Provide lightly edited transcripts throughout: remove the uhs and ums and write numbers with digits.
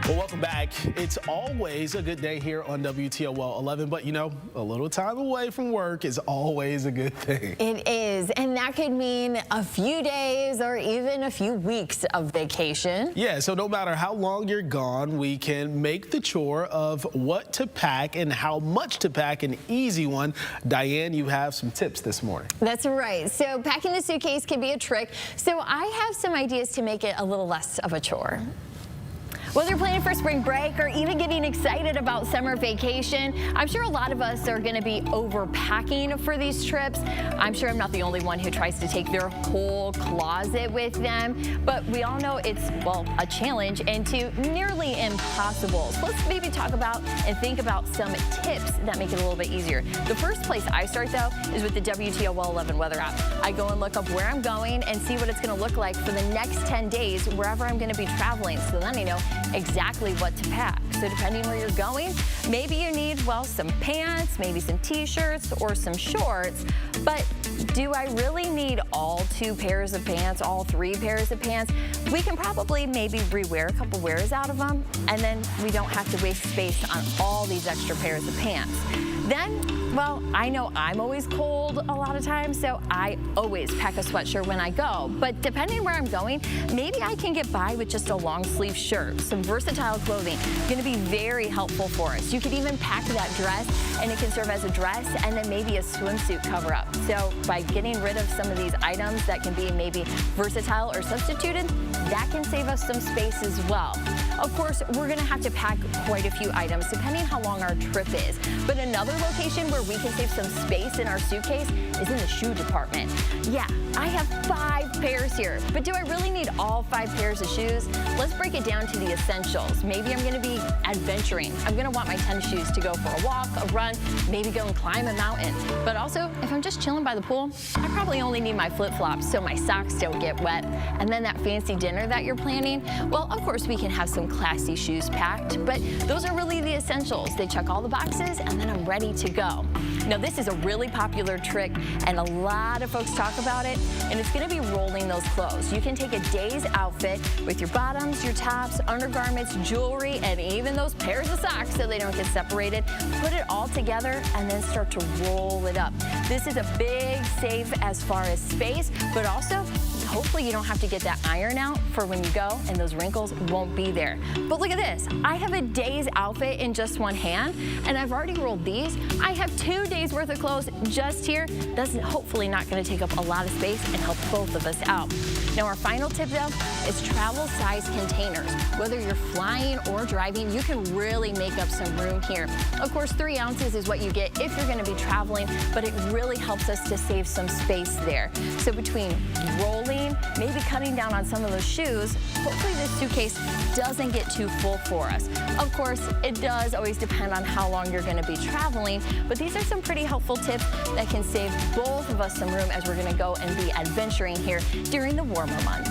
Well, welcome back. It's always a good day here on WTOL 11, but you know, a little time away from work is always a good thing. It is, and that could mean a few days or even a few weeks of vacation. Yeah, so no matter how long you're gone, we can make the chore of what to pack and how much to pack an easy one. Diane, you have some tips this morning. That's right. So packing a suitcase can be a trick. So I have some ideas to make it a little less of a chore. Whether you're planning for spring break or even getting excited about summer vacation, I'm sure a lot of us are going to be overpacking for these trips. I'm sure I'm not the only one who tries to take their whole closet with them, but we all know it's, well, a challenge and nearly impossible. So let's maybe talk about and think about some tips that make it a little bit easier. The first place I start, though, is with the WTOL 11 weather app. I go and look up where I'm going and see what it's going to look like for the next 10 days wherever I'm going to be traveling. So then I know exactly what to pack. So depending where you're going, maybe you need, well, some pants, maybe some t-shirts or some shorts, but do I really need all 2 pairs of pants, all 3 pairs of pants? We can probably maybe rewear a couple wears out of them, and then we don't have to waste space on all these extra pairs of pants. Then, well, I know I'm always cold a lot of times, so I always pack a sweatshirt when I go. But depending where I'm going, maybe I can get by with just a long sleeve shirt. Some versatile clothing, going to be very helpful for us. You could even pack that dress, and it can serve as a dress and then maybe a swimsuit cover up. So by getting rid of some of these items that can be maybe versatile or substituted, that can save us some space as well. Of course, we're going to have to pack quite a few items depending how long our trip is. But another location where we can save some space in our suitcase is in the shoe department. Yeah, I have 5 pairs here, but do I really need all 5 pairs of shoes? Let's break it down to the essentials. Maybe I'm going to be adventuring. I'm going to want my tennis shoes to go for a walk, a run, maybe go and climb a mountain. But also, if I'm just chilling by the pool, I probably only need my flip-flops so my socks don't get wet. And then that fancy dinner that you're planning, well, of course we can have some classy shoes packed, but those are really the essentials. They check all the boxes and then I'm ready to go. Now this is a really popular trick and a lot of folks talk about it, and it's going to be rolling those clothes. You can take a day's outfit with your bottoms, your tops, undergarments, jewelry, and even those pairs of socks so they don't get separated. Put it all together and then start to roll it up. This is a big save as far as space, but also hopefully you don't have to get that iron out for when you go and those wrinkles won't be there. But look at this. I have a day's outfit in just one hand and I've already rolled these. I have 2 days worth of clothes just here. That's hopefully not going to take up a lot of space and help both of us out. Now our final tip though is travel size containers. Whether you're flying or driving, you can really make up some room here. Of course, 3 ounces is what you get if you're going to be traveling, but it really helps us to save some space there. So between rolling, maybe cutting down on some of those shoes, hopefully this suitcase doesn't get too full for us. Of course, it does always depend on how long you're going to be traveling, but these are some pretty helpful tips that can save both of us some room as we're going to go and be adventuring here during the warmer months.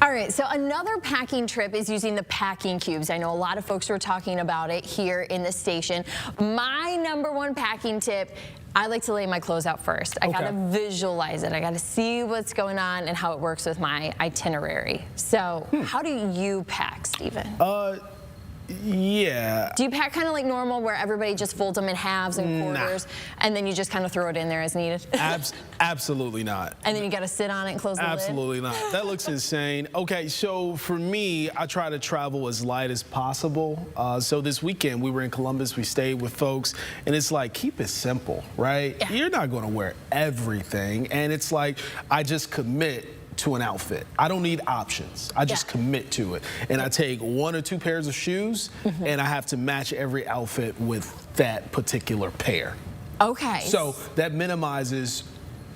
All right, so another packing trip is using the packing cubes. I know a lot of folks were talking about it here in the station. My #1 packing tip, I like to lay my clothes out first. I gotta visualize it. I gotta see what's going on and how it works with my itinerary. So how do you pack, Stephen? Yeah. Do you pack kind of like normal where everybody just folds them in halves and quarters and then you just kind of throw it in there as needed? Absolutely not. And then you got to sit on it and close the lid? Absolutely not. That looks insane. Okay, so for me, I try to travel as light as possible. So this weekend, we were in Columbus. We stayed with folks. And it's like, keep it simple, right? Yeah. You're not going to wear everything. And it's like, I just commit to an outfit. I don't need options. I just commit to it. And I take 1 or 2 pairs of shoes and I have to match every outfit with that particular pair. Okay. So that minimizes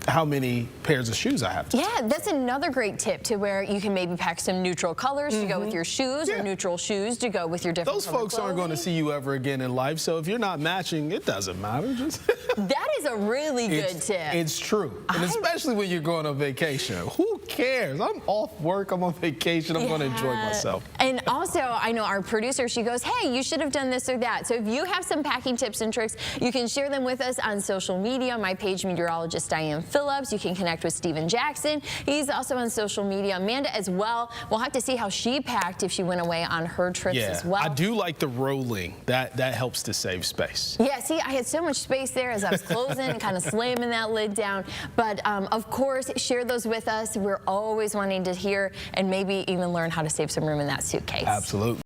how many pairs of shoes I have to Yeah, that's another great tip to where you can maybe pack some neutral colors to go with your shoes or neutral shoes to go with your different Those folks aren't going to see you ever again in life, so if you're not matching, it doesn't matter. That is a really good tip. It's true, and especially when you're going on vacation. Who cares? I'm off work, I'm on vacation, I'm going to enjoy myself. And also, I know our producer, she goes, hey, you should have done this or that. So if you have some packing tips and tricks, you can share them with us on social media. My page, meteorologist Diane Phillips. You can connect with Steven Jackson. He's also on social media. Amanda as well. We'll have to see how she packed if she went away on her trips as well. I do like the rolling. That helps to save space. Yeah, see, I had so much space there as I was closing and kind of slamming that lid down. But of course, share those with us. We're always wanting to hear and maybe even learn how to save some room in that suitcase. Absolutely.